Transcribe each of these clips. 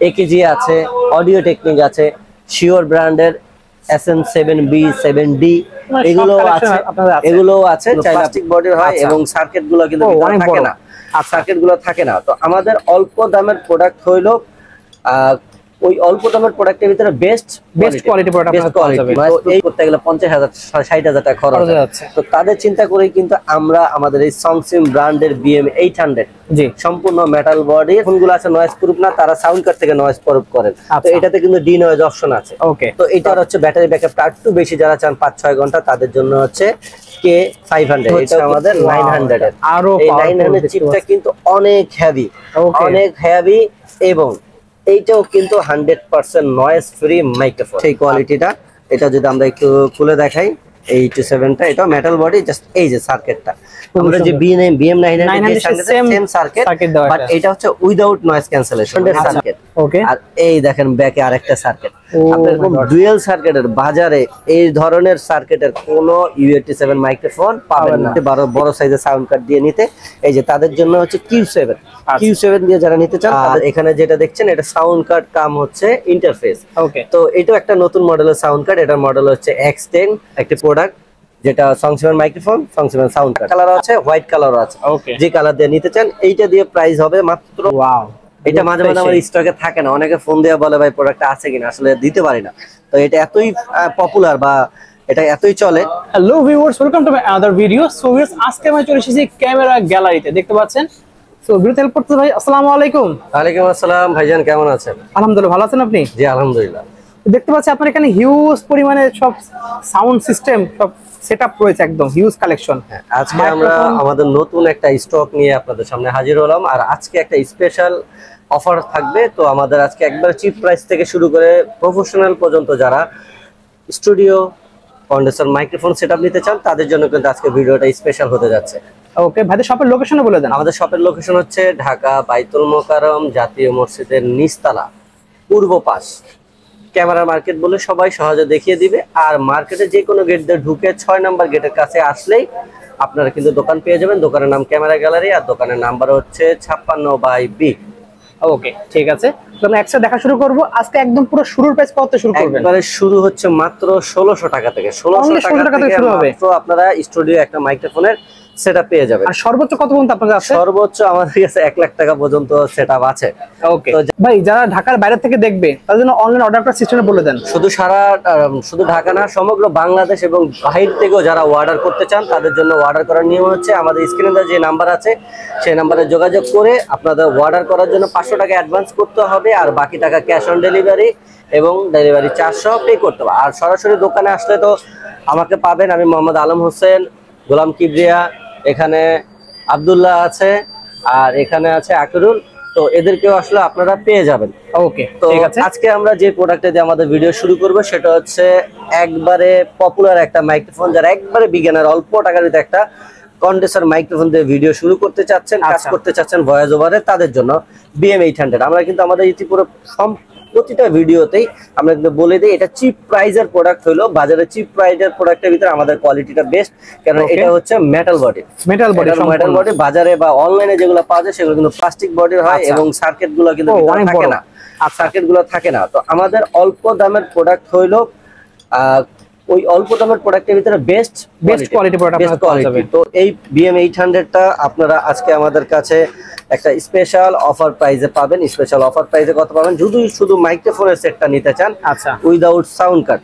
AKG আছে, audio technique আছে, sure ব্র্যান্ডের SM7B 7D এগুলো আছে প্লাস্টিক বডির হয় এবং সার্কিট গুলো কিন্তু থাকে না। আর সার্কিট গুলো থাকে না। তো আমাদের অল্প দামের প্রোডাক্ট হইলো ওই অল্প দামের প্রোডাক্টের ভিতরে বেস্ট কোয়ালিটি প্রোডাক্ট পাওয়া যাবে। তো এই করতে গেলে 50,000 60,000 টাকা খরচ যাচ্ছে। তো তাদের চিন্তা করেই কিন্তু আমরা আমাদের এই সংসিম ব্র্যান্ডের BM800 জি সম্পূর্ণ মেটাল বডি ফোনগুলো আছে নয়েজ প্রুফ না, তারা সাউন্ড কার্ড থেকে নয়েজ প্রুফ করেন। তো এটাতে কিন্তু ডি নয়েজ অপশন আছে। ওকে, তো এটার হচ্ছে ব্যাটারি ব্যাকআপটা একটু বেশি, যারা চান 5-6 ঘন্টা তাদের জন্য হচ্ছে K500। এটা আমাদের 900 এর। আরো এই 900 চিপটা কিন্তু অনেক হেভি এবং এইটাও কিন্তু 100% নয়েজ ফ্রি মাইক্রোফোন। সেই কোয়ালিটিটা এটা যদি আমরা একটু খুলে দেখাই, 827টা এটা মেটাল বডি, জাস্ট এই যে সার্কিটটা আমরা যে BM900 সেম সার্কিট, বাট এটা হচ্ছে উইদাউট নয়েজ ক্যান্সেলেশন সার্কিট। ওকে, আর এই দেখেন ব্যাকে আরেকটা সার্কিট। আপনার এরকম ডুয়াল সার্কিটের বাজারে এই ধরনের সার্কিটের কোনো U87 মাইক্রোফোন পাবেন না। বড় সাইজের সাউন্ড কার্ড দিয়ে নিতে এই যে তাদের জন্য হচ্ছে Q7 দিয়ে যারা নিতে চান তাদের এখানে যেটা দেখছেন এটা সাউন্ড কার্ড কাম হচ্ছে ইন্টারফেস। ওকে, তো এটাও একটা নতুন মডেলের সাউন্ড কার্ড। এটার মডেল হচ্ছে X10, একটা প্রোডাক্ট যেটা সংসিমের মাইক্রোফোন, সংসিমের সাউন্ড কার্ড। কালার আছে, হোয়াইট কালার আছে। ওকে, যে কালার দিয়ে নিতে চান এইটা দিয়ে প্রাইস হবে মাত্র ওয়াও। এটা মাঝে মাঝে আমার স্টকে থাকে না, অনেকে ফোন দিয়ে বলে ভাই প্রোডাক্টটা আছে কিনা, আসলে দিতে পারি না। তো এটা এতই পপুলার বা এটা এতই চলে। Hello viewers, welcome to my other video. So viewers, আজকে আমি চলে এসেছি ক্যামেরা গ্যালারিতে, দেখতে পাচ্ছেন। সো ভিডিও হেল্প করতে ভাই, আসসালামু আলাইকুম। ওয়ালাইকুম আসসালাম ভাইজান, কেমন আছেন? আলহামদুলিল্লাহ, ভালো আছেন আপনি? জি আলহামদুলিল্লাহ। দেখতে পাচ্ছি আপনার এখানে হিউজ পরিমাণে সব সাউন্ড সিস্টেম সব সেটআপ রয়েছে, একদম হিউজ কালেকশন। আজকে আমরা আমাদের নতুন একটা স্টক নিয়ে আপনাদের সামনে হাজির হলাম, আর আজকে একটা স্পেশাল অফার থাকবে। তো আমাদের আজকে একবার চিপ প্রাইস থেকে শুরু করে প্রফেশনাল পর্যন্ত যারা স্টুডিও কন্ডেন্সার মাইক্রোফোন সেটআপ নিতে চান তাদের জন্য কিন্তু আজকে ভিডিওটা স্পেশাল হতে যাচ্ছে। ওকে, ভাইদের শপের লোকেশনও বলে দেন। আমাদের শপের লোকেশন হচ্ছে ঢাকা বাইতুল মোকাররম জাতীয় মসজিদের নিচতলা পূর্ব পাশ, ক্যামেরা মার্কেট বলে সবাই সহজে দেখিয়ে দিবে। আর মার্কেটে যে কোনো গেট দিয়ে ঢুকে 6 নাম্বার গেটের কাছে আসলেই আপনারা কিন্তু দোকান পেয়ে যাবেন। দোকানের নাম ক্যামেরা গ্যালারি, আর দোকানের নাম্বার হচ্ছে 56/B। ওকে, ঠিক আছে, আমরা একসাথে দেখা শুরু করব। আজকে একদম পুরো শুরুর প্রাইস কত শুরু করবেন? একবারে শুরু হচ্ছে মাত্র 1600 টাকা থেকে। 1600 টাকা থেকে শুরু হবে। তো আপনারা স্টুডিও একটা মাইক্রোফোনের সেটআপ পেয়ে যাবেন। আর সর্বোচ্চ কত পর্যন্ত আপনাদের আছে? সর্বোচ্চ আমাদের কাছে 1 লাখ টাকা পর্যন্ত সেটআপ আছে। ওকে ভাই, যারা ঢাকার বাইরে থেকে দেখবে তাদের জন্য অনলাইন অর্ডারটা সিস্টেমে বলে দেন। শুধু ঢাকা না, সমগ্র বাংলাদেশ এবং বাইরে থেকেও যারা অর্ডার করতে চান তাদের জন্য অর্ডার করার নিয়ম হচ্ছে আমাদের স্ক্রিনে যে নাম্বার আছে সেই নাম্বারে যোগাযোগ করে আপনাদের অর্ডার করার জন্য 500 টাকা অ্যাডভান্স করতে হবে, আর বাকি টাকা ক্যাশ অন ডেলিভারি এবং ডেলিভারি চার্জ সহ পে করতে হবে। আর সরাসরি দোকানে আসলে তো আমাকে পাবেন, আমি মোহাম্মদ আলম হোসেন, গোলাম কিবরিয়া, এখানে আব্দুল্লাহ আছে, আর এখানে আছে আকরুল। তো এদেরকেও আসলে আপনারা পেয়ে যাবেন। ওকে, তো আজকে আমরা যে প্রোডাক্টে দিয়ে আমাদের ভিডিও শুরু করব সেটা হচ্ছে একবারে পপুলার একটা মাইক্রোফোন। যারা একবারে বিগিনার, অল্প টাকার ভিতরে একটা কন্ডেন্সার মাইক্রোফোন দিয়ে ভিডিও শুরু করতে চাচ্ছেন, কাজ করতে চাচ্ছেন ভয়েস ওভারে, তাদের জন্য BM800। আমরা কিন্তু আমাদের ইতিপূর্বে প্রতিটা ভিডিওতেই আমরা কিন্তু বলে দিই এটা চিপ প্রাইজের প্রোডাক্ট হলো। বাজারে চিপ প্রাইজের প্রোডাক্টের ভিতরে আমাদের কোয়ালিটিটা বেস্ট, কারণ এটা হচ্ছে মেটাল বডি। বাজারে বা অনলাইনে যেগুলো পাওয়া যায় সেগুলো কিন্তু প্লাস্টিক বডির হয় এবং সার্কিট গুলো কিন্তু থাকে না। আর সার্কিট গুলো থাকে না। তো আমাদের অল্প দামের প্রোডাক্ট হইলো ওই অল্প দামের প্রোডাক্টের ভিতরে বেস্ট কোয়ালিটি প্রোডাক্ট পাওয়া যাবে। তো এই BM800টা আপনারা আজকে আমাদের কাছে একটা স্পেশাল অফার প্রাইসে পাবেন। স্পেশাল অফার প্রাইসে কত পাবেন? যদি শুধু মাইক্রোফোনের সেটটা নিতে চান, আচ্ছা, উইদাউট সাউন্ড কার্ড,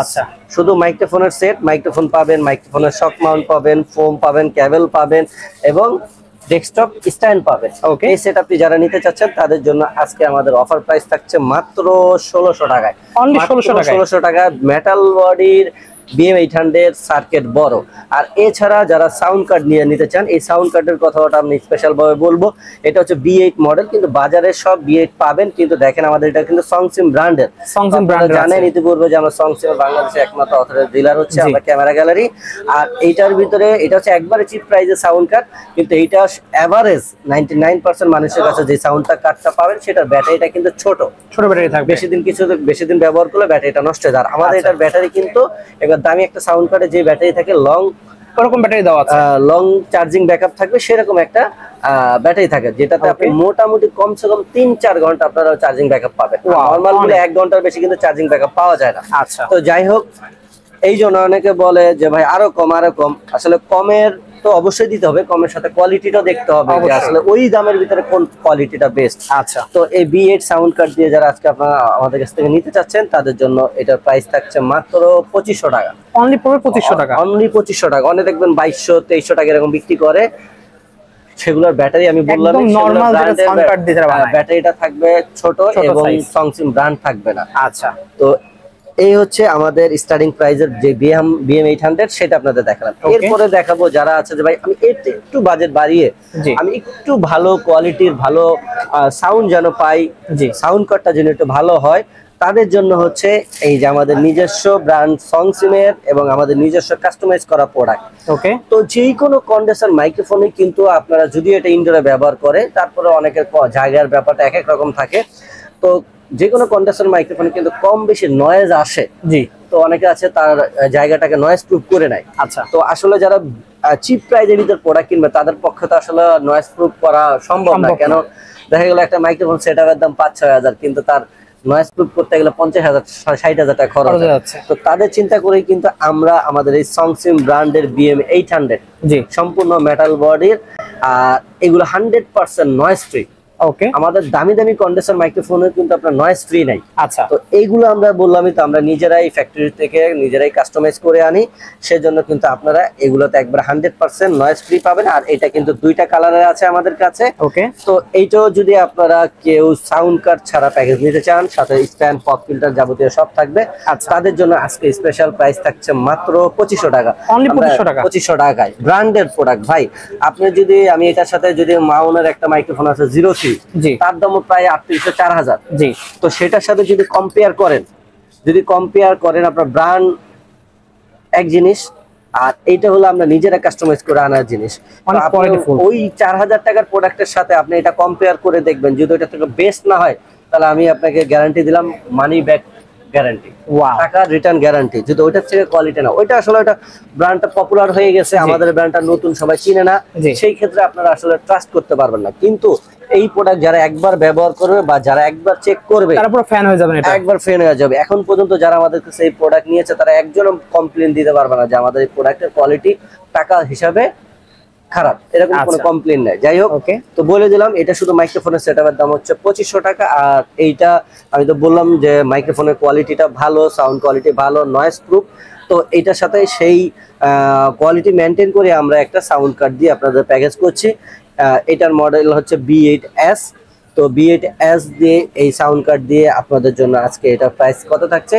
আচ্ছা, শুধু মাইক্রোফোনের সেট, মাইক্রোফোন পাবেন, মাইক্রোফোনের শক মাউন্ট পাবেন, ফোম পাবেন, কেবল পাবেন এবং ডেস্কটপ স্ট্যান্ড পাবেন। ওকে, এই সেটআপটি যারা নিতে চাচ্ছেন তাদের জন্য আজকে আমাদের অফার প্রাইস থাকছে মাত্র 1600 টাকায়। অনলি 1600 টাকা মেটাল বডির BM800 সার্কিট বড়। আর এছাড়া যারা সাউন্ড কার্ড নিয়ে নিতে চান, এই সাউন্ড কার্ডের কথাটা আমি স্পেশাল ভাবে বলবো। এটা হচ্ছে B8 মডেল, কিন্তু বাজারে সব B8 পাবেন, কিন্তু দেখেন আমাদের এটা কিন্তু সংসিম ব্র্যান্ডের। সংসিম ব্র্যান্ড জানেন ইতিপূর্বে যে আমরা সংসিম বাংলাদেশের একমাত্র অথরাইজড ডিলার হচ্ছে আমরা ক্যামেরা গ্যালারি। আর এইটার ভিতরে এটা হচ্ছে একবারে চিপ প্রাইজের সাউন্ড কার্ড, কিন্তু এইটা এভারেজ 99% মানুষের কাছে যে সাউন্ড কার্ডটা পাবেন সেটার ব্যাটারিটা কিন্তু ছোট ব্যাটারি থাকবে। বেশি দিন ব্যবহার করলে ব্যাটারিটা নষ্ট হয়ে যায়। আমাদের এটার ব্যাটারি কিন্তু দামি একটা সাউন্ড কার্ডে যে ব্যাটারি থাকে লং ওরকম ব্যাটারি দেওয়া আছে, লং চার্জিং ব্যাকআপ থাকবে সেরকম একটা ব্যাটারি থাকে, যেটাতে আপনি মোটামুটি কমসে কম 3-4 ঘন্টা আপনারা চার্জিং ব্যাকআপ পাবেন। নরমাল গুলো 1 ঘন্টার বেশি কিন্তু চার্জিং ব্যাকআপ পাওয়া যায় না। আচ্ছা, তো যাই হোক, এই জন্য অনেকে বলে যে ভাই আরো কম আরো কম, আসলে কমের তো অবশ্যই দিতে হবে, কমের সাথে কোয়ালিটিটাও দেখতে হবে যে আসলে ওই দামের ভিতরে কোন কোয়ালিটিটা বেস্ট। আচ্ছা, তো এই B8 সাউন্ড কার্ড দিয়ে যারা আজকে আপনারা আমাদের কাছ থেকে নিতে চাচ্ছেন তাদের জন্য এটার প্রাইস থাকছে মাত্র 2500 টাকা। অনলি 2500 টাকা, অনলি 2500 টাকা। অনেক দেখবেন 2200-2300 টাকা এরকম বিক্রি করে, সেগুলোর ব্যাটারি আমি বললাম নরমাল যেটা সাউন্ড কার্ড দিয়ে যারা বানায়, ব্যাটারিটা থাকবে ছোট এবং সংসিম ব্র্যান্ড থাকবে না। আচ্ছা, তো এই হচ্ছে আমাদের স্টার্টিং প্রাইজের যে BM800 সেটা আপনাদের দেখালাম। এরপরে দেখাবো যারা আছে যে ভাই আমি একটু বাজেট বাড়িয়ে আমি একটু ভালো কোয়ালিটির ভালো সাউন্ড যেন পাই, সাউন্ড কার্ডটা যেন একটু ভালো হয়, তাদের জন্য হচ্ছে এই যে আমাদের নিজস্ব ব্র্যান্ড সংসিমের এবং আমাদের নিজস্ব কাস্টমাইজ করা প্রোডাক্ট। ওকে, তো যেই কোনো কন্ডেন্সার মাইক্রোফোনে কিন্তু আপনারা যদি এটা ইনডোরে ব্যবহার করে, তারপরে অনেকের জায়গার ব্যাপারটা এক এক রকম থাকে, তো যে কোনো কন্ডেন্সার মাইক্রোফোনে কিন্তু কম বেশি নয়েজ আসে। জি, তো অনেকে আছে তার জায়গাটাকে নয়েজ প্রুফ করে নেয়। আচ্ছা, তো আসলে যারা চিপ প্রাইজের ভিতরে প্রোডাক্ট কিনবে তাদের পক্ষে তো আসলে নয়েজ প্রুফ করা সম্ভব না। কেন দেখা গেল একটা মাইক্রোফোন সেটআপের দাম 5-6 হাজার, কিন্তু তার নয়েজ প্রুফ করতে গেলে 50,000-60,000 টাকা খরচ হচ্ছে। তো তাদের চিন্তা করেই কিন্তু আমরা আমাদের এই সংসিম ব্র্যান্ডের BM800 সম্পূর্ণ মেটাল বডির, আর এগুলো 100% নয়েজ ফ্রি। ওকে, আমাদের দামি দামি কন্ডেন্সার মাইক্রোফোনে কিন্তু আপনার নয়েজ ফ্রি নাই। আচ্ছা, তো এইগুলো আমরা বললামই তো আমরা নিজেরাই ফ্যাক্টরি থেকে নিজেরাই কাস্টমাইজ করে আনি, সেজন্য কিন্তু আপনারা এগুলোতে একবার 100% নয়েজ ফ্রি পাবেন। আর এটা কিন্তু 2টা কালারের আছে আমাদের কাছে। ওকে, তো এইটাও যদি আপনারা কেউ সাউন্ড কার্ড ছাড়া প্যাকেজ নিতে চান, সাথে স্ট্যান্ড পপ ফিল্টার যাবতীয় সব থাকবে, তাদের জন্য আজকে স্পেশাল প্রাইস থাকছে মাত্র 2500 টাকা। অনলি 2500 টাকা, 2500 টাকায় ব্র্যান্ডেড প্রোডাক্ট। ভাই আপনি যদি আমি এটার সাথে যদি মাউনের একটা মাইক্রোফোন আছে 03, তার দাম প্রায় 3800-4000। জি, তো সেটার সাথে যদি কম্পেয়ার করেন আপনার ব্র্যান্ড এক জিনিস, আর এইটা হলো আমরা নিজেরা কাস্টমাইজ করে আনার জিনিস। ওই 4000 টাকার প্রোডাক্টের সাথে আপনি এটা কম্পেয়ার করে দেখবেন, যদি ওটা থেকে বেস্ট না হয় তাহলে আমি আপনাকে গ্যারান্টি দিলাম মানি ব্যাক গ্যারান্টি, টাকা রিটার্ন গ্যারান্টি। যদি ওইটার থেকে কোয়ালিটি না, ওইটা আসলে ওইটা ব্র্যান্ডটা পপুলার হয়ে গেছে, আমাদের ব্র্যান্ডটা নতুন সবাই চিনে না, সেই ক্ষেত্রে আপনারা আসলে ট্রাস্ট করতে পারবেন না। কিন্তু এই প্রোডাক্ট যারা একবার ব্যবহার করবে বা যারা একবার চেক করবে তারপর ফ্যান হয়ে যাবে, এটা একবার ফ্যান হয়ে যাবে। এখন পর্যন্ত যারা আমাদের কাছে এই প্রোডাক্ট নিয়েছে তারা একজনও কমপ্লেইন দিতে পারবে না যে আমাদের এই প্রোডাক্টের কোয়ালিটি টাকা হিসাবে খারাপ, এরকম কোনো কমপ্লেইন নাই। যাই হোক, তো বলে দিলাম এটা শুধু মাইক্রোফোনের সেটআপের দাম হচ্ছে 2500 টাকা। আর এইটা আমি তো বললাম যে মাইক্রোফোনের কোয়ালিটিটা ভালো, সাউন্ড কোয়ালিটি ভালো, নয়েজ প্রুফ। তো এইটার সাথে সেই কোয়ালিটি মেনটেন করে আমরা একটা সাউন্ড কার্ড দিয়ে আপনাদের প্যাকেজ করছি। এটার মডেল হচ্ছে B8S। তো B8S দিয়ে এই সাউন্ড কার্ড দিয়ে আপনাদের জন্য আজকে এটার প্রাইস কত থাকছে,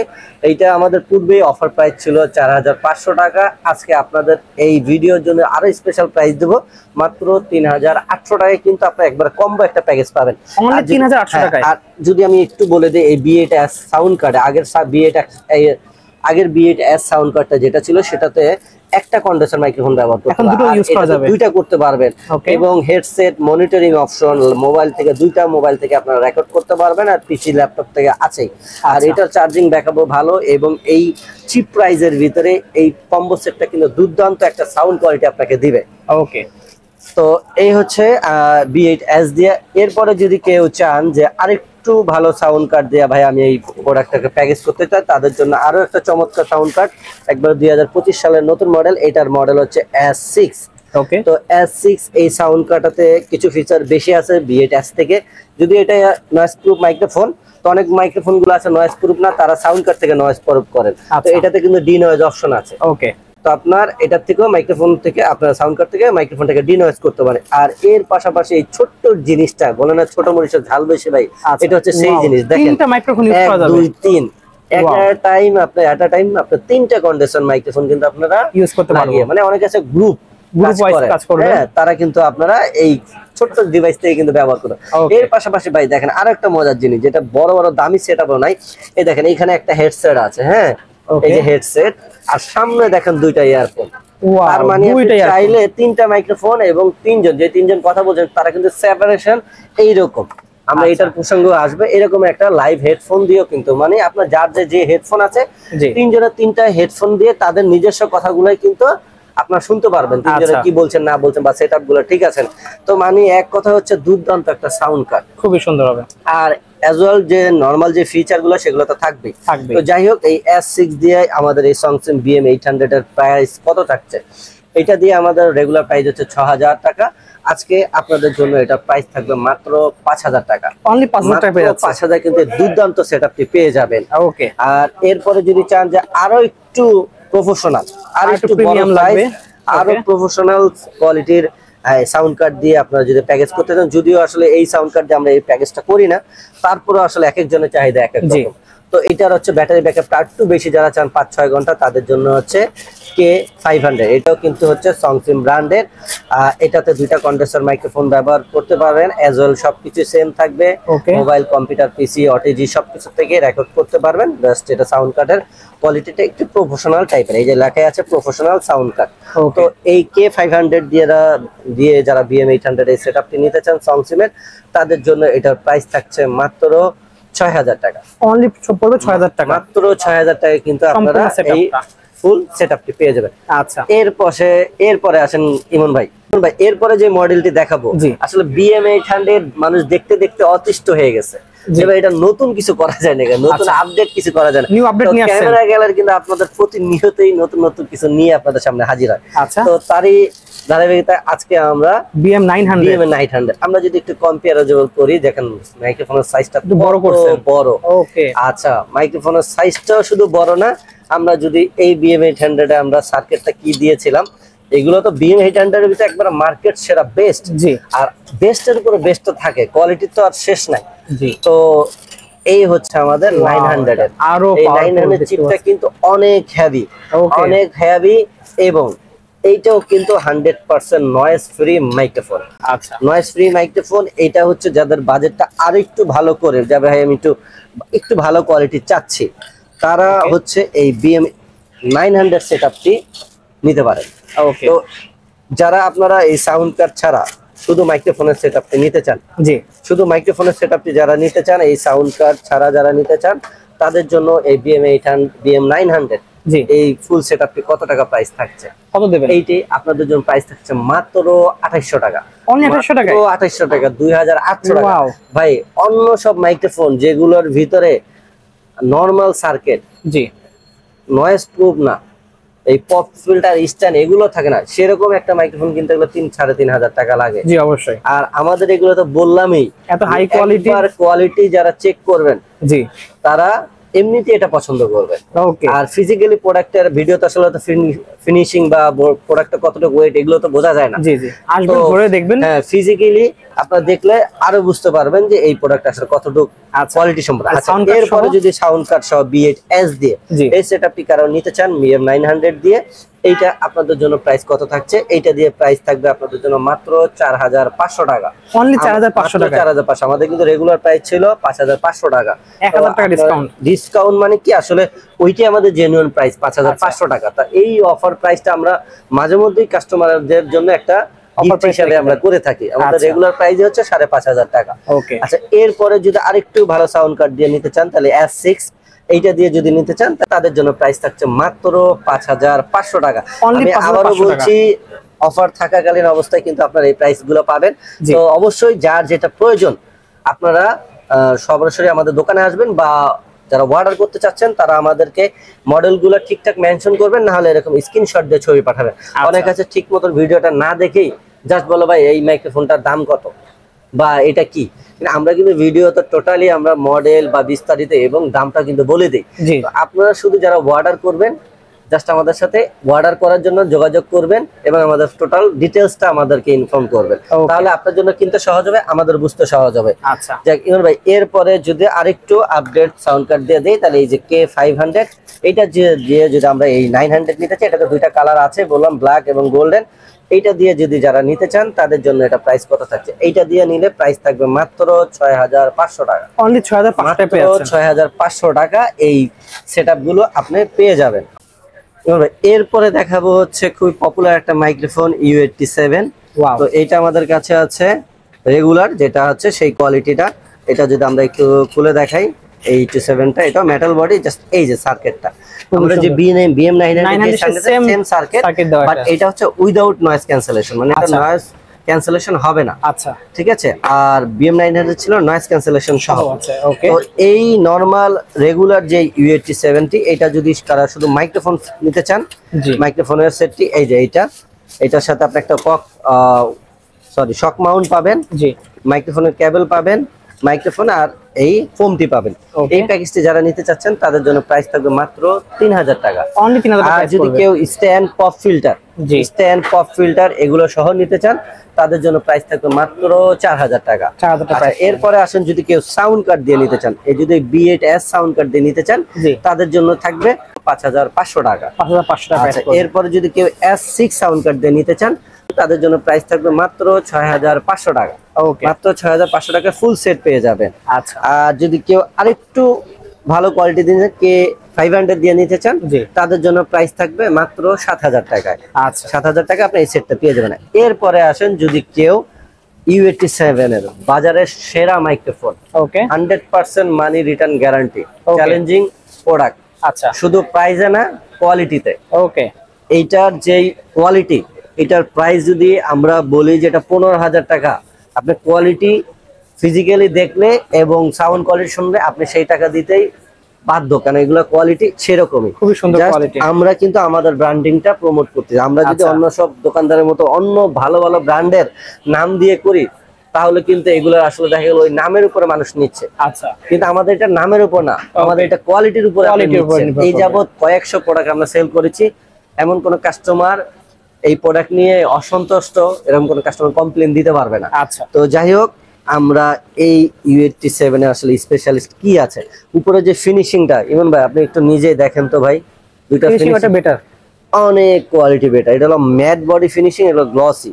এইটা আমাদের পূর্বেই অফার প্রাইস ছিল 4500 টাকা। আজকে আপনাদের এই ভিডিওর জন্য আরো স্পেশাল প্রাইস দেব মাত্র 3800 টাকায়, কিন্তু আপনারা একবার কম্বো একটা প্যাকেজ পাবেন 3800 টাকায়। আর যদি আমি একটু বলে দিই, এই B8S সাউন্ড কার্ড আগের B8S সাউন্ড কার্ডটা যেটা ছিল সেটাতে একটা কন্ডেন্সার মাইক্রোফোন ব্যবহার করতে পারবেন, দুইটা করতে পারবেন, এবং হেডসেট মনিটরিং অপশন মোবাইল থেকে, দুইটা মোবাইল থেকে আপনারা রেকর্ড করতে পারবেন, আর পিসি ল্যাপটপ থেকে আছেই। আর এটার চার্জিং ব্যাকআপও ভালো, এবং এই চিপ প্রাইজের ভিতরে এই কম্বো সেটটা কিন্তু দুর্দান্ত একটা সাউন্ড কোয়ালিটি আপনাকে দিবে। ওকে, তো এই হচ্ছে B8S দিয়ে। এরপরে যদি কেউ চান যে আরেকটু ভালো সাউন্ড কার্ড দিয়ে ভাই আমি এই প্রোডাক্টটাকে প্যাকেজ করতে চাই, তাদের জন্য আরো একটা চমৎকার সাউন্ড কার্ড, একবার 2025 সালের নতুন মডেল, এটার মডেল হচ্ছে S6। ওকে, তো S6 এই সাউন্ড কার্ডটাতে কিছু ফিচার বেশি আছে B8S থেকে। যদি এটা নয়েজ প্রুফ মাইক্রোফোন, তো অনেক মাইক্রোফোন গুলো আছে নয়েজ প্রুফ না, তারা সাউন্ড কার্ড থেকে নয়েজ প্রুফ করেন, তো এটাতে কিন্তু ডি নয়েজ অপশন আছে। ওকে, তো আপনার এটার থেকেও মাইক্রোফোন থেকে আপনার সাউন্ড কার্ড থেকে মাইক্রোফোনটাকে ডিনয়েজ করতে পারে। আর এর পাশাপাশি এই ছোট্ট জিনিসটা বলে না ছোট মরিচের ঝাল বেশি ভাই, এটা হচ্ছে সেই জিনিস। দেখেন 3টা মাইক্রোফোন ইউজ করা যাবে, 1 2 3 এট আ টাইম আপনি 3টা কন্ডেন্সার মাইক্রোফোন কিন্তু আপনারা ইউজ করতে পারবেন। মানে অনেক আছে গ্রুপ ওয়াইজ কাজ করবে, হ্যাঁ, তারা কিন্তু আপনারা এই ছোট্ট ডিভাইস থেকে কিন্তু ব্যবহার করবে। এর পাশাপাশি ভাই দেখেন আরেকটা মজার জিনিস, যেটা বড় বড় দামি সেটআপও নাই। এই দেখেন এখানে একটা হেডসেট আছে, হ্যাঁ, এই যে হেডসেট, আর সামনে দেখেন 2টা ইয়ারফোন। তার মানে চাইলে 3টা মাইক্রোফোন এবং যে তিনজন কথা বলছেন তারা কিন্তু সেপারেশন এইরকম। আমরা এটার প্রসঙ্গ আসবে, এরকম একটা লাইভ হেডফোন দিয়েও কিন্তু মানে আপনার যার যে হেডফোন আছে, তিনজনের 3টা হেডফোন দিয়ে তাদের নিজস্ব কথাগুলোই কিন্তু আপনারা শুনতে পারবেন তিনজনে কি বলছেন না বলছেন বা সেটআপ গুলো ঠিক আছে। তো মানে এক কথা হচ্ছে দুর্দান্ত একটা সাউন্ড কার্ড, খুবই সুন্দর হবে। আর অ্যাজ ওয়েল যে নরমাল যে ফিচার গুলো সেগুলো তো থাকবেই। তো যাই হোক, এই S6 দিয়ে আমাদের এই Songsim BM800 এর প্রাইস কত থাকছে, এটা দিয়ে আমাদের রেগুলার প্রাইস হচ্ছে 6000 টাকা। আজকে আপনাদের জন্য এটা প্রাইস থাকবে মাত্র 5000 টাকা। অনলি 5000 টাকা পেয়ে যাচ্ছে। 5000 কিন্তু দুর্দান্ত সেটআপটি পেয়ে যাবেন। ওকে, আর এরপরে যদি চান যে আরো একটু প্রফেশনাল, আর একটু প্রিমিয়াম লাগবে, আরো প্রফেশনাল কোয়ালিটির সাউন্ড কার্ড দিয়ে আপনারা যদি প্যাকেজ করতে চান, যদিও আসলে এই সাউন্ড কার্ড দিয়ে আমরা এই প্যাকেজটা করি না, তারপরে আসলে এক একজনের চাহিদা এক এক রকম। তো এটার হচ্ছে ব্যাটারি ব্যাকআপটা একটু বেশি, যারা চান 5-6 ঘন্টা তাদের জন্য হচ্ছে K500। এটাও কিন্তু হচ্ছে Songsim ব্র্যান্ডের। এটাতে দুইটা কন্ডেন্সার মাইক্রোফোন ব্যবহার করতে পারবেন, অ্যাজ ওয়েল সবকিছু সেম থাকবে, মোবাইল, কম্পিউটার, পিসি, OTG সবকিছু থেকে রেকর্ড করতে পারবেন। জাস্ট এটা সাউন্ড কার্ডের কোয়ালিটিটা একটু প্রফেশনাল টাইপের, এই যে লেখা আছে প্রফেশনাল সাউন্ড কার্ড। তো এই K500 দিয়ে যারা BM800 এই সেটআপটি নিতে চান Songsim এর, তাদের জন্য এটার প্রাইস থাকছে মাত্র 6000 টাকা। অনলি পড়বে 6000 টাকা, মাত্র 6000 টাকা কিন্তু আপনারা এই ফুল সেটআপটি পেয়ে যাবেন। আচ্ছা, এরপরে আসেন ইমন ভাই, এরপরে যে মডেলটি দেখাবো, আসলে BM800 মানুষ দেখতে দেখতে অতিষ্ঠ হয়ে গেছে যে ভাই এটা নতুন কিছু করা যায় না, নতুন আপডেট কিছু করা যায় না। নিউ আপডেট নিয়ে আসছে ক্যামেরা গ্যালারি কিন্তু আপনাদের প্রতিনিয়তই নতুন নতুন কিছু নিয়ে আপনাদের সামনে হাজির হয়। তো তারই ধারাবাহিকতায় আজকে আমরা BM900 আমরা যদি একটু কম্পেয়ারেবল করি, দেখেন মাইক্রোফোনের সাইজটা বড় করছে, বড়। ওকে, আচ্ছা, মাইক্রোফোনের সাইজটাও শুধু বড় না, আমরা যদি এই BM800 এ আমরা সার্কিটটা কি দিয়েছিলাম, এগুলো তো BM800 এর ভিতরে একবার মার্কেট সেরা বেস্ট। আর বেস্টের উপরে বেস্ট তো থাকে, কোয়ালিটি তো আর শেষ নাই। তো এই হচ্ছে আমাদের 900 এর, এই 900 চিপটা কিন্তু অনেক হেভি, এবং এইটাও কিন্তু 100% নয়েজ ফ্রি মাইক্রোফোন। আচ্ছা, নয়েজ ফ্রি মাইক্রোফোন। এটা হচ্ছে যাদের বাজেটটা আরেকটু ভালো করে যাবে, ভাই আমি একটু ভালো কোয়ালিটি চাচ্ছি, তারা হচ্ছে এই BM900 সেটআপটি নিতে পারেন। তো যারা আপনারা এই সাউন্ড কার্ড ছাড়া শুধু মাইক্রোফোনের সেটআপটি নিতে চান, শুধু মাইক্রোফোনের সেটআপটি যারা নিতে চান, এই সাউন্ড কার্ড ছাড়া যারা নিতে চান, তাদের জন্য এই BM900 এই ফুল সেটআপটি কত টাকা প্রাইস থাকছে, কত দেবেন? এইটি আপনাদের জন্য প্রাইস থাকছে মাত্র 2800 টাকা। অনলি 2800 টাকা, 2800 টাকা, 2800 টাকা। ভাই, অন্য সব মাইক্রোফোন যেগুলোর ভিতরে নরমাল সার্কিট, নয়েজ প্রুফ না, এই পপ ফিল্টার, স্ট্যান্ড এগুলো থাকে না, সেরকম একটা মাইক্রোফোন কিনতে গেলে 3-3500 টাকা লাগে। জি অবশ্যই। আর আমাদের এগুলো তো বললামই, এত হাই কোয়ালিটি যারা চেক করবেন, তারা এমনিতে এটা পছন্দ করবে। আর ফিজিক্যালি প্রোডাক্টের ভিডিও তো আসলে ফিনিশিং বা প্রোডাক্টটা কতটুকু ওয়েট এগুলো তো বোঝা যায় না। আসবেন, ঘুরে দেখবেন, হ্যাঁ, ফিজিক্যালি আপনারা দেখলে আরো বুঝতে পারবেন যে এই প্রোডাক্ট আসলে কতটুকু কোয়ালিটি সম্পর্কে। এরপরে যদি সাউন্ড কার্ড সহ B8S দিয়ে এই সেটআপটি কারণ নিতে চান BM900 দিয়ে, এইটা আপনাদের জন্য প্রাইস কত থাকছে, এইটা দিয়ে প্রাইস থাকবে আপনাদের জন্য মাত্র 4500 টাকা। অনলি 4500 টাকা, 4500। আমাদের কিন্তু রেগুলার প্রাইস ছিল 5500 টাকা, 1000 টাকা ডিসকাউন্ট মানে কি আসলে ওইটাই আমাদের জেনুইন প্রাইস 5500 টাকা। তা এই অফার প্রাইসটা আমরা মাঝে মধ্যেই কাস্টমারদের জন্য একটা অফার হিসেবে আমরা করে থাকি। আমাদের রেগুলার প্রাইস হচ্ছে 5500 টাকা। আচ্ছা, এরপরে যদি আরেকটু ভালো সাউন্ড কার্ড দিয়ে নিতে চান, তাহলে S6 এইটা দিয়ে যদি নিতে চান, তাদের জন্য প্রাইস থাকছে মাত্র 5500 টাকা। আমি আবারও বলছি, অফার থাকাকালীন অবস্থায় কিন্তু আপনারা এই প্রাইস গুলো পাবেন। তো অবশ্যই যার যেটা প্রয়োজন আপনারা সরাসরি আমাদের দোকানে আসবেন, বা যারা অর্ডার করতে চাচ্ছেন তারা আমাদেরকে মডেলগুলো ঠিকঠাক মেনশন করবেন, না হলে এরকম স্ক্রিনশট দিয়ে ছবি পাঠাবেন। অনেক আছে ঠিক মতো ভিডিওটা না দেখেই জাস্ট বলো ভাই এই মাইক্রোফোনটার দাম কত বা এটা কি। আমরা কিন্তু ভিডিও তো টোটালি আমরা মডেল বা বিস্তারিত এবং দামটা কিন্তু বলে দিই। আপনারা শুধু যারা অর্ডার করবেন, জাস্ট আমাদের সাথে অর্ডার করার জন্য যোগাযোগ করবেন এবং আমাদের টোটাল ডিটেইলসটা আমাদেরকে ইনফর্ম করবেন, তাহলে আপনার জন্য কিনতে সহজ হবে, আমাদের বুঝতে সহজ হবে। আচ্ছা, যাক ইমন ভাই, এরপরে যদি আরেকটু আপডেট সাউন্ড কার্ড দিয়ে দেই, তাহলে এই যে K500 এটা দিয়ে যদি আমরা এই 900 নিতে চাই, এটাতে দুইটা কালার আছে বললাম, ব্ল্যাক এবং গোল্ডেন। এইটা দিয়ে যদি যারা নিতে চান তাদের জন্য এটা প্রাইস কত থাকছে, এইটা দিয়ে নিলে প্রাইস থাকবে মাত্র 6500 টাকা। অনলি 6500 টাকা এই সেটআপ গুলো আপনি পেয়ে যাবেন। এরপরে দেখাবো হচ্ছে খুব পপুলার একটা মাইক্রোফোন U87। তো এইটা আমাদের কাছে আছে রেগুলার, যেটা হচ্ছে সেই কোয়ালিটিটা। এটা যদি আমরা একটু খুলে দেখাই, 87টা, এটা মেটাল বডি, জাস্ট এই যে সার্কিটটা আমরা যে BM900 সেম সার্কিট, বাট এটা হচ্ছে উইদাউট নয়েজ ক্যান্সেলেশন, মানে এটা নয়েজ ক্যান্সেলেশন হবে না। আচ্ছা, ঠিক আছে। আর BM900 ছিল নয়েজ ক্যান্সেলেশন সহ। আচ্ছা, ওকে। তো এই নরমাল রেগুলার যে U8070, এটা যদি তারা শুধু মাইক্রোফোন নিতে চান, মাইক্রোফোনের সেটটি এই যে এটার সাথে আপনি একটা শক মাউন্ট পাবেন, জি, মাইক্রোফোনের কেবল পাবেন, মাইক্রোফোন আর এই ফোমটি পাবেন। এই প্যাকেজটি যারা নিতে চাচ্ছেন তাদের জন্য প্রাইস থাকবে মাত্র 3000 টাকা। অনলি 3000 টাকা। আর যদি কেউ স্ট্যান্ড পপ ফিল্টার এগুলো সহ নিতে চান তাদের জন্য প্রাইস থাকবে মাত্র 4000 টাকা। আচ্ছা, এরপরে আসেন যদি কেউ সাউন্ড কার্ড দিয়ে নিতে চান, এই যদি B8S সাউন্ড কার্ড দিয়ে নিতে চান তাদের জন্য থাকবে 5500 টাকা। 5500 টাকা। আচ্ছা, এরপরে যদি কেউ S6 সাউন্ড কার্ড দিয়ে নিতে চান তাদের জন্য প্রাইস থাকবে মাত্র 6500 টাকা। ওকে, মাত্র 6500 টাকা ফুল সেট পেয়ে যাবেন। আচ্ছা, আর যদি কেউ আরেকটু ভালো কোয়ালিটি দিয়ে K500 দিয়ে নিতে চান তাদের জন্য প্রাইস থাকবে মাত্র 7000 টাকায়। আচ্ছা, 7000 টাকা আপনি এই সেটটা পেয়ে যাবেন। এরপরে আসেন যদি কেউ U87 এর বাজারের সেরা মাইক্রোফোন, ওকে, 100% মানি রিটার্ন গ্যারান্টি, চ্যালেঞ্জিং প্রোডাক্ট। আচ্ছা, শুধু প্রাইসে না, কোয়ালিটিতে। ওকে, এইটার যেই কোয়ালিটি, এটার প্রাইস যদি আমরা বলি যে এটা 15000 টাকা, আপনি কোয়ালিটি ফিজিক্যালি দেখলে এবং সাউন্ড কোয়ালিটি শুনলে আপনি সেই টাকা দিতেই বাধ্য, কারণ এগুলো কোয়ালিটি সেরকমই, খুবই সুন্দর কোয়ালিটি। আমরা কিন্তু আমাদের ব্র্যান্ডিংটা প্রমোট করতে, আমরা যদি অন্য সব দোকানদারের মতো অন্য ভালো ভালো ব্র্যান্ডের নাম দিয়ে করি তাহলে কিন্তু এগুলো আসলে দেখা গেল ওই নামের উপরে মানুষ নিচ্ছে। আচ্ছা, কিন্তু আমাদের এটা নামের উপর না, আমাদের এটা কোয়ালিটির উপরে। এই যাবত কয়েকশো প্রোডাক্ট আমরা সেল করেছি, এমন কোন কাস্টমার এই প্রোডাক্ট নিয়ে অসন্তুষ্ট এরকম কোন কাস্টমার কমপ্লেইন দিতে পারবে না। আচ্ছা, তো যাই হোক, আমরা এই U87 এর আসলে স্পেশালিস্ট কি আছে, উপরে যে ফিনিশিংটা, ইমন ভাই আপনি একটু নিজেই দেখেন তো ভাই, দুইটা ফিনিশিংটা বেটার, অনেক কোয়ালিটি বেটার। এটা হলো ম্যাট বডি ফিনিশিং, এটা গ্লসি।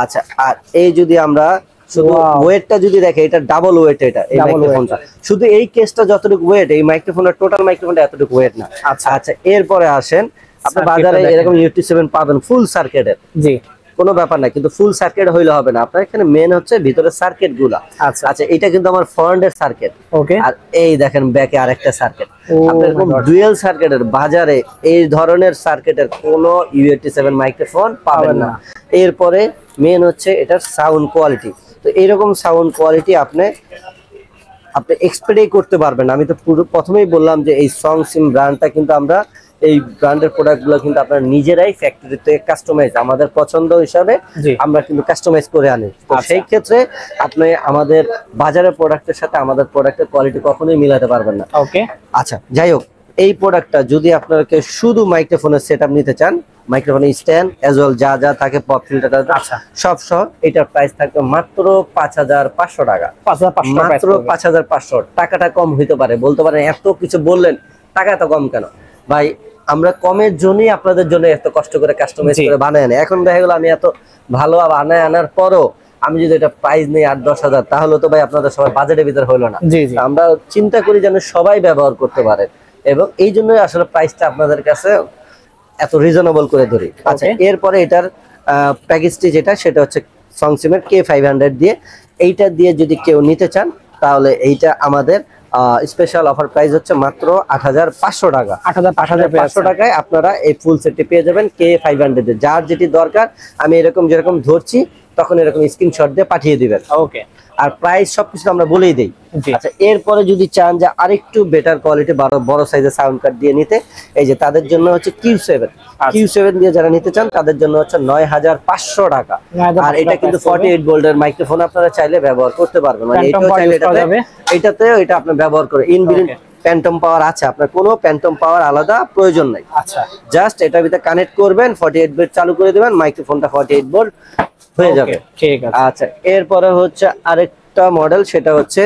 আচ্ছা, আর এই যদি আমরা শুধু ওয়েটটা যদি দেখে, এটা ডাবল ওয়েট, এটা এই মাইক্রোফোনটা শুধু এই কেসটা যতটুকু ওয়েট, এই মাইক্রোফোনের টোটাল মাইক্রোফোনটা এতটুকু ওয়েট না। আচ্ছা আচ্ছা, এরপরে আসেন আপনি বাজারে এরকম U87 পাবেন ফুল সার্কিটের, জি, কোনো ব্যাপার না, কিন্তু ফুল সার্কিট হইলে হবে না, আপনার এখানে মেন হচ্ছে ভিতরে সার্কিট গুলা। আচ্ছা আচ্ছা, এটা কিন্তু আমার ফ্রন্টের সার্কিট। ওকে, আর এই দেখেন ব্যাকে আরেকটা সার্কিট। আপনার এরকম ডুয়াল সার্কিটের বাজারে এই ধরনের সার্কিটের কোনো U87 মাইক্রোফোন পাবেন না। এরপরে মেন হচ্ছে এটার সাউন্ড কোয়ালিটি। তো এইরকম সাউন্ড কোয়ালিটি আপনি এক্সপেক্টই করতে পারবেন। আমি তো প্রথমেই বললাম যে এই সংসিম ব্র্যান্ডটা কিন্তু আমরা এই ব্র্যান্ডের প্রোডাক্টগুলো কিন্তু আপনারা নিজেরাই ফ্যাক্টরিতে কাস্টমাইজ আমাদের পছন্দ হিসাবে আমরা কিন্তু কাস্টমাইজ করে আনি। তো সেই ক্ষেত্রে আপনি আমাদের বাজারের প্রোডাক্টের সাথে আমাদের প্রোডাক্টের কোয়ালিটি কখনোই মিলাতে পারবেন না। ওকে, আচ্ছা, যাই হোক, এই প্রোডাক্টটা যদি আপনাকে শুধু মাইক্রোফোনের সেটআপ নিতে চান, মাইক্রোফোনের স্ট্যান্ড এজ ওয়েল যা যা থাকে, পপ ফিল্টার সব সহ, এটার প্রাইস থাকবে মাত্র 5500 টাকা। মাত্র 5500 টাকাটা কম হইতে পারে, বলতে পারেন এত কিছু বললেন, টাকা এত কম কেন ভাই? আমরা কমের জন্যই আপনাদের জন্য এত কষ্ট করে কাস্টমাইজ করে বানায় না। এখন দেখা গেল আমি এত ভালো বানায় আনার পরও আমি যদি এটা প্রাইস নেই 8-10 হাজার, তাহলে তো ভাই আপনাদের সবাই বাজেটের ভিতর হইলো না। আমরা চিন্তা করি যেন সবাই ব্যবহার করতে পারে, এবং এই জন্যই আসলে প্রাইসটা আপনাদের কাছে এত রিজনেবল করে ধরি। আচ্ছা, এরপরে এটার প্যাকেজটি যেটা, সেটা হচ্ছে সংসিমের K500 দিয়ে। এইটা দিয়ে যদি কেউ নিতে চান তাহলে এইটা আমাদের স্পেশাল অফার প্রাইস হচ্ছে মাত্র 8500 টাকা। 8500 টাকায় আপনারা এই ফুল সেটটি পেয়ে যাবেন K500 এর। যার যেটি দরকার আমি এরকম যেরকম ধরছি তখন এরকম স্ক্রিনশট দিয়ে পাঠিয়ে দিবেন। ওকে, আর প্রাইস সবকিছু আমরা বলেই দেই। আচ্ছা, এরপরে যদি চান যে আরেকটু বেটার কোয়ালিটি বড় সাইজের সাউন্ড কার্ড দিয়ে নিতে, এই যে তাদের জন্য হচ্ছে Q7 দিয়ে যারা নিতে চান তাদের জন্য হচ্ছে 9500 টাকা। আর এটা কিন্তু 48 ভোল্টের মাইক্রোফোন, আপনারা চাইলে ব্যবহার করতে পারবেন, মানে এটাও চাইলে এটাতেও এটা আপনি ব্যবহার করে ইনবিল্ট প্যান্টম পাওয়ার আছে, আপনার কোনো প্যান্টম পাওয়ার আলাদা প্রয়োজন নাই। আচ্ছা, জাস্ট এটার ভিতরে কানেক্ট করবেন, 48 ভোল্ট চালু করে দিবেন, মাইক্রোফোনটা 48 ভোল্ট হয়ে যাবে। ঠিক আছে। আচ্ছা, এরপরে হচ্ছে আরেকটা মডেল, সেটা হচ্ছে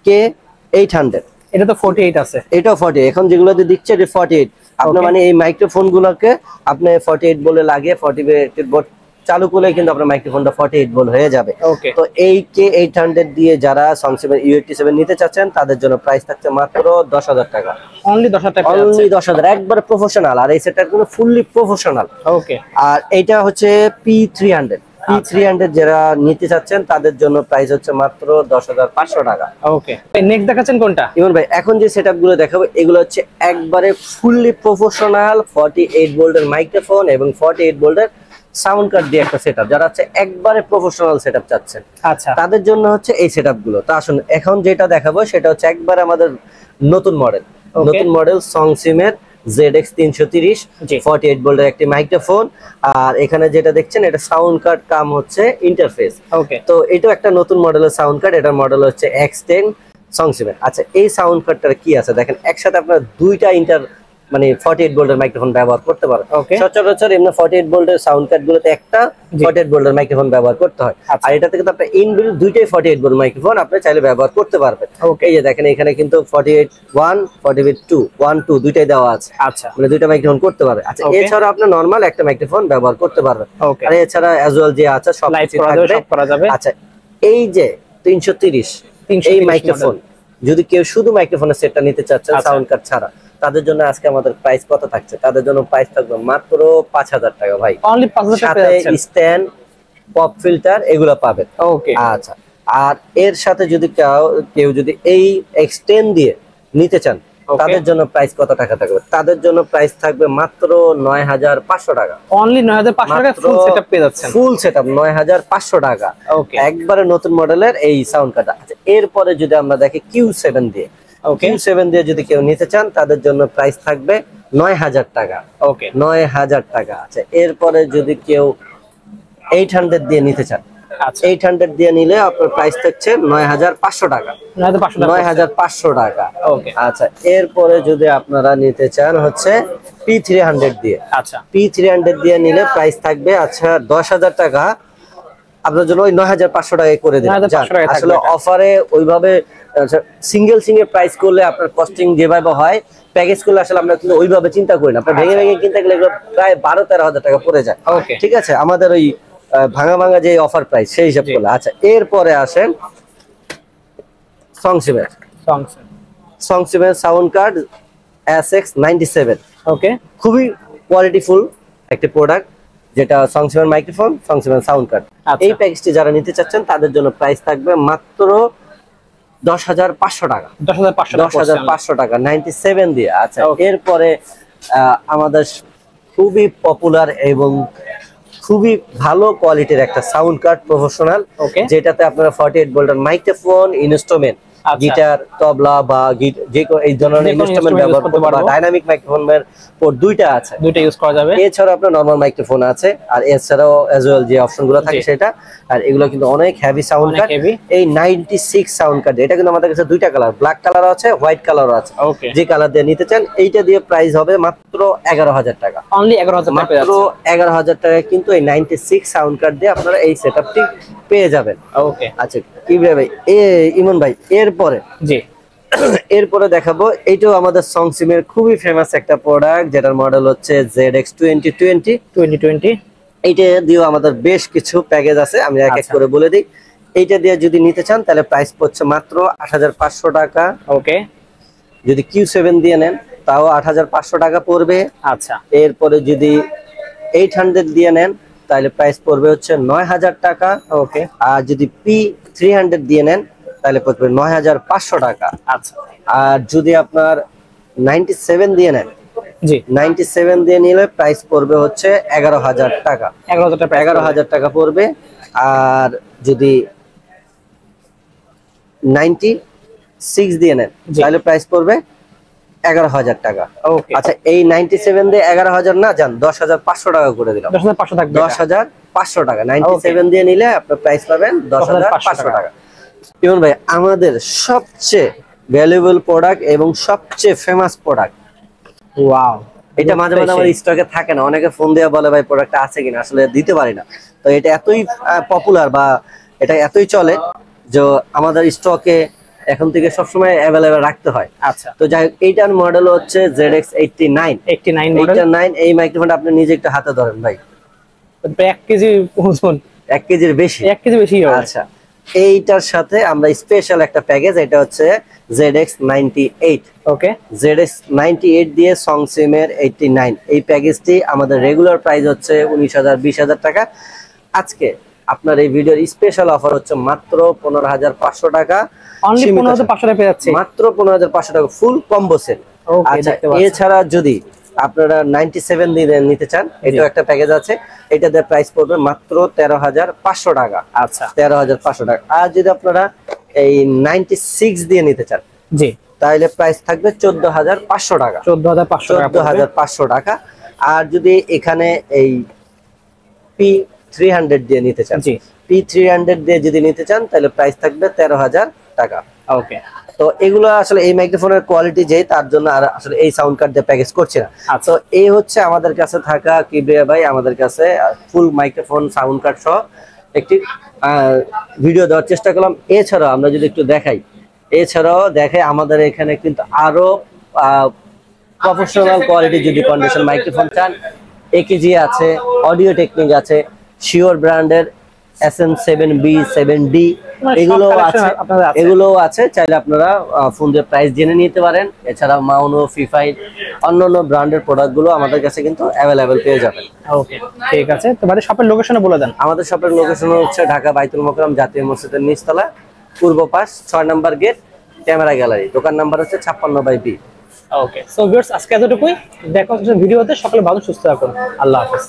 K800। এটা তো 48 আছে, এটাও 48। এখন যেগুলো দিচ্ছে এটা 48। আপনার মানে এই মাইক্রোফোন গুলোকে আপনি 48 বলে লাগিয়ে 48 ভোল্ট চালু করলে কিন্তু আপনার মাইক্রোফোনটা 48 ভোল্ট হয়ে যাবে। তো এই K800 দিয়ে যারা সংসিমের U87 নিতে চাচ্ছেন তাদের জন্য প্রাইস থাকছে মাত্র 10000 টাকা। অনলি 10000 টাকা, অনলি 10000, একবারে প্রফেশনাল। আর এই সেটটা কিন্তু ফুললি প্রফেশনাল। ওকে, আর এইটা হচ্ছে P300। P300 যারা নিতে চাচ্ছেন তাদের জন্য প্রাইস হচ্ছে মাত্র 10,500 টাকা। ওকে, নেক্সট দেখাচ্ছেন কোনটা? ইমন ভাই এখন যে সেটআপ গুলো দেখাবো এগুলো হচ্ছে একবারে ফুললি প্রফেশনাল 48 ভোল্টের মাইক্রোফোন এবং 48 ভোল্টের সাউন্ড কার্ড দিয়ে একটা সেটআপ। যারা হচ্ছে একবারে প্রফেশনাল সেটআপ চাচ্ছেন আচ্ছা, তাদের জন্য হচ্ছে এই সেটআপ গুলো। তো আসুন এখন যেটা দেখাবো সেটা হচ্ছে একবারে আমাদের নতুন মডেল সংসিমের ZX 330 48 ভোল্টের একটি মাইক্রোফোন। আর এখানে যেটা দেখছেন এটা সাউন্ড কার্ড কাম হচ্ছে ইন্টারফেস। ওকে, তো এটাও একটা নতুন মডেলের সাউন্ড কার্ড, এটার মডেল হচ্ছে X10 সংসিমের। আচ্ছা এই সাউন্ড কার্ডটার কি আছে দেখেন, একসাথে আপনারা দুইটা মানে 48 ভোল্টের মাইক্রোফোন ব্যবহার করতে পারেন। সচরাচর এমনি 48 ভোল্টের সাউন্ড কার্ড গুলোতে একটা 48 ভোল্টের মাইক্রোফোন ব্যবহার করতে হয়, আর এটা থেকে তো আপনার ইনবিল্ট দুইটাই 48 ভোল্ট মাইক্রোফোন আপনি চাইলে ব্যবহার করতে পারবেন। এই যে দেখেন এখানে কিন্তু 48 1 2 দুইটাই দেওয়া আছে। আচ্ছা, মানে দুইটা মাইক্রোফোন করতে পারবে। আচ্ছা এছাড়া আপনি নরমাল একটা মাইক্রোফোন ব্যবহার করতে পারবেন। আর এছাড়া অ্যাজ ওয়েল যে আছে সব কিছু থাকবে। আচ্ছা এই যে 330 এই মাইক্রোফোন যদি কেউ শুধু মাইক্রোফোনের সেটটা নিতে চাচ্ছে সাউন্ড কার্ড ছাড়া, তাদের জন্য আজকে আমাদের প্রাইস কত থাকছে? তাদের জন্য প্রাইস থাকবে মাত্র 5,000 টাকা ভাই। অনলি 5,000 টাকা সাথে স্ট্যান্ড, পপ ফিল্টার এগুলো পাবেন। ওকে, আচ্ছা আর এর সাথে যদি কেউ যদি এই এক্সটেন্ড দিয়ে নিতে চান তাদের জন্য প্রাইস কত টাকা থাকবে? তাদের জন্য প্রাইস থাকবে মাত্র 9,500 টাকা। অনলি 9,500 টাকা ফুল সেটআপ পেয়ে যাচ্ছেন। ফুল সেটআপ 9,500 টাকা। ওকে, একবারে নতুন মডেলের এই সাউন্ড কার্ড। আচ্ছা এরপরে যদি আমরা দেখি Q7 দিয়ে, Q7 দিয়ে যদি কেউ নিতে চান তাদের জন্য প্রাইস থাকবে 9,000 টাকা। ওকে, 9,000 টাকা। আচ্ছা এরপরে যদি কেউ 800 দিয়ে নিতে চান, 800 দিয়ে নিলে আপনার প্রাইস থাকছে 9,500 টাকা। 9,500 টাকা। ওকে, আচ্ছা এরপরে যদি আপনারা নিতে চান হচ্ছে P300 দিয়ে, আচ্ছা P300 দিয়ে নিলে প্রাইস থাকবে আচ্ছা 10,000 টাকা। আপনার জন্য ওই 9,500 টাকায় করে দিন। আসলে অফারে ওইভাবে সিঙ্গেল প্রাইস করলে আপনার কস্টিং যেভাবে হয়, প্যাকেজ করলে আসলে আমরা কিন্তু ওইভাবে চিন্তা করি না। আপনার ভেঙে কিনতে গেলে প্রায় 12-13,000 টাকা পড়ে যায়। ঠিক আছে, আমাদের ওই ভাঙা যে অফার প্রাইস সেই হিসাব করলে। আচ্ছা এরপরে আসেন সংসিমের সাউন্ড কার্ড SX97। ওকে, খুবই কোয়ালিটিফুল একটি প্রোডাক্ট, যেটা সংসিমের মাইক্রোফোন, সংসিমের সাউন্ড কার্ড। এই প্যাকেজটি যারা নিতে চাচ্ছেন তাদের জন্য প্রাইস থাকবে মাত্র 10,500 টাকা। 10,500 টাকা 97 দিয়ে। আচ্ছা এরপরে আমাদের খুবই পপুলার এবং খুবই ভালো কোয়ালিটির একটা সাউন্ড কার্ড প্রফেশনাল, যেটাতে আপনারা 48 ভোল্টের মাইক্রোফোন, ইনস্ট্রুমেন্ট, গিটার, তবলা বা এই ধরনের ইনস্ট্রুমেন্ট ব্যবহার করতে পারবেন। ডাইনামিক মাইক্রোফোনের পোর্ট দুইটা আছে, দুইটা ইউজ করা যাবে। এছাড়া আপনার নরমাল মাইক্রোফোন আছে, আর এছাড়াও অ্যাজ ওয়েল যে অপশনগুলো থাকে সেটা। আর এগুলো কিন্তু অনেক হেভি সাউন্ড কার্ড। এই 96 সাউন্ড কার্ড, এটা কিন্তু আমাদের কাছে দুইটা কালার, ব্ল্যাক কালার আছে, হোয়াইট কালারও আছে। যে কালার দিয়ে নিতে চান এইটা দিয়ে প্রাইস হবে মাত্র 11,000 টাকা। অনলি 11,000 টাকা, মাত্র 11,000 টাকা কিন্তু এই 96 সাউন্ড কার্ড দিয়ে আপনারা এই সেটআপটি পেয়ে যাবেন। ওকে, আচ্ছা কি ভাই ইমন ভাই এরপরে দেখাবো এইটাও আমাদের সংসিমের খুবই ফেমাস একটা প্রোডাক্ট, যেটার মডেল হচ্ছে ZX 2020। এইটা দিয়েও আমাদের বেশ কিছু প্যাকেজ আছে, আমি এক এক করে বলে দিই। এইটা দিয়ে যদি নিতে চান তাহলে প্রাইস পড়ছে মাত্র 8,500 টাকা। ওকে, যদি Q7 দিয়ে নেন তাও 8,500 টাকা পড়বে। আচ্ছা এরপরে যদি 800 দিয়ে নেন তাহলে প্রাইস পড়বে হচ্ছে 9,000 টাকা। ওকে, আর যদি P300 দিয়ে নেন তাহলে পড়বে 9,500 টাকা। আচ্ছা আর যদি আপনার 97 দিয়ে নেন, 97 দিয়ে নিলে প্রাইস পড়বে হচ্ছে 11,000 টাকা। 11,000 টাকা পড়বে। আর যদি 96 দিয়ে নেন তাহলে প্রাইস পড়বে 11,000 টাকা। আচ্ছা এই 97 দিয়ে 11,000 না যান 10,500 টাকা করে দিলাম। 10,500 টাকা 97 দিয়ে নিলে আপনার প্রাইস পাবেন 10,500 টাকা। ইমন ভাই আমাদের সবচেয়ে ভ্যালুয়েবল প্রোডাক্ট এবং সবচেয়ে ফেমাস প্রোডাক্ট, ওয়াও, এটা মাঝে মাঝে আমার স্টকে থাকে না, অনেকে ফোন দিয়ে বলে ভাই প্রোডাক্টটা আছে কিনা, আসলে দিতে পারি না। তো এটা এতই পপুলার বা এটা এতই চলে যে আমাদের স্টকে এখন থেকে সবসময় অ্যাভেলেবেল রাখতে হয়। আচ্ছা তো যাই হোক এইটার মডেল হচ্ছে ZX 89। এই মাইক্রোফোনটা আপনি নিজে একটু হাতে ধরেন ভাই, 1 কেজি ওজন, 1 কেজির বেশি, 1 কেজি বেশি। আচ্ছা এইটার সাথে আমরা স্পেশাল একটা প্যাকেজ, এটা হচ্ছে ZX 98। ওকে, ZX 98 দিয়ে সংসিমের 89 এই প্যাকেজটি আমাদের রেগুলার প্রাইস হচ্ছে 19,000 20,000 টাকা। আজকে আপনার এই ভিডিওর স্পেশাল অফার হচ্ছে মাত্র 15,500 টাকা। অনলি 15,500 টাকা পেয়ে যাচ্ছে, মাত্র 15,500 টাকা ফুল কম্বো সেট। আচ্ছা, এছাড়া যদি আপনারা 97 দিন নিতে চান, এটাও একটা প্যাকেজ আছে, এটাতে প্রাইস পড়বে মাত্র 13,500 টাকা। আচ্ছা, 13,500 টাকা। আর যদি আপনারা এই 96 দিয়ে নিতে চান, জি, তাহলে প্রাইস থাকবে 14,500 টাকা। 14,500 টাকা। আর যদি এখানে এই P300 দিয়ে নিতে চান, P300 দিয়ে যদি নিতে চান, তাহলে প্রাইস থাকবে 13,000 টাকা। ওকে, তো এগুলো আসলে এই মাইক্রোফোনের কোয়ালিটি যেই, তার জন্য আর আসলে এই সাউন্ড কার্ড দিয়ে প্যাকেজ করছে না। তো এই হচ্ছে আমাদের কাছে থাকা কিবরিয়া ভাই আমাদের কাছে ফুল মাইক্রোফোন সাউন্ড কার্ড সহ একটি ভিডিও দেওয়ার চেষ্টা করলাম। এছাড়াও আমরা যদি একটু দেখাই, আমাদের এখানে কিন্তু আরো প্রফেশনাল কোয়ালিটি যদি কন্ডিশন মাইক্রোফোন চান, AKG আছে, অডিও টেকনিক আছে, শিওর ব্র্যান্ডের SM7B 7D এগুলোও আছে। চাইলে আপনারা ফোন দিয়ে প্রাইস জেনে নিতে পারেন। এছাড়া মাউনো, ফিফাইট, অন্যান্য ব্র্যান্ডের প্রোডাক্টগুলো আমাদের কাছে কিন্তু অ্যাভেলেবেল পেয়ে যাবেন। ওকে, ঠিক আছে। তো ভাই শপের লোকেশনে বলে দেন। আমাদের শপের লোকেশন হচ্ছে ঢাকা বাইতুল মোকাররম জাতীয় মসজিদের নিচতলা, পূর্ব পাশ, 6 নম্বর গেট, ক্যামেরা গ্যালারি। দোকান নাম্বার হচ্ছে 56/B। ওকে, সো ভিউয়ার্স আজকে এতটুকুই, দেখা হচ্ছে ভিডিওতে। সকলে ভালো সুস্থ থাকুন, আল্লাহ হাফেজ।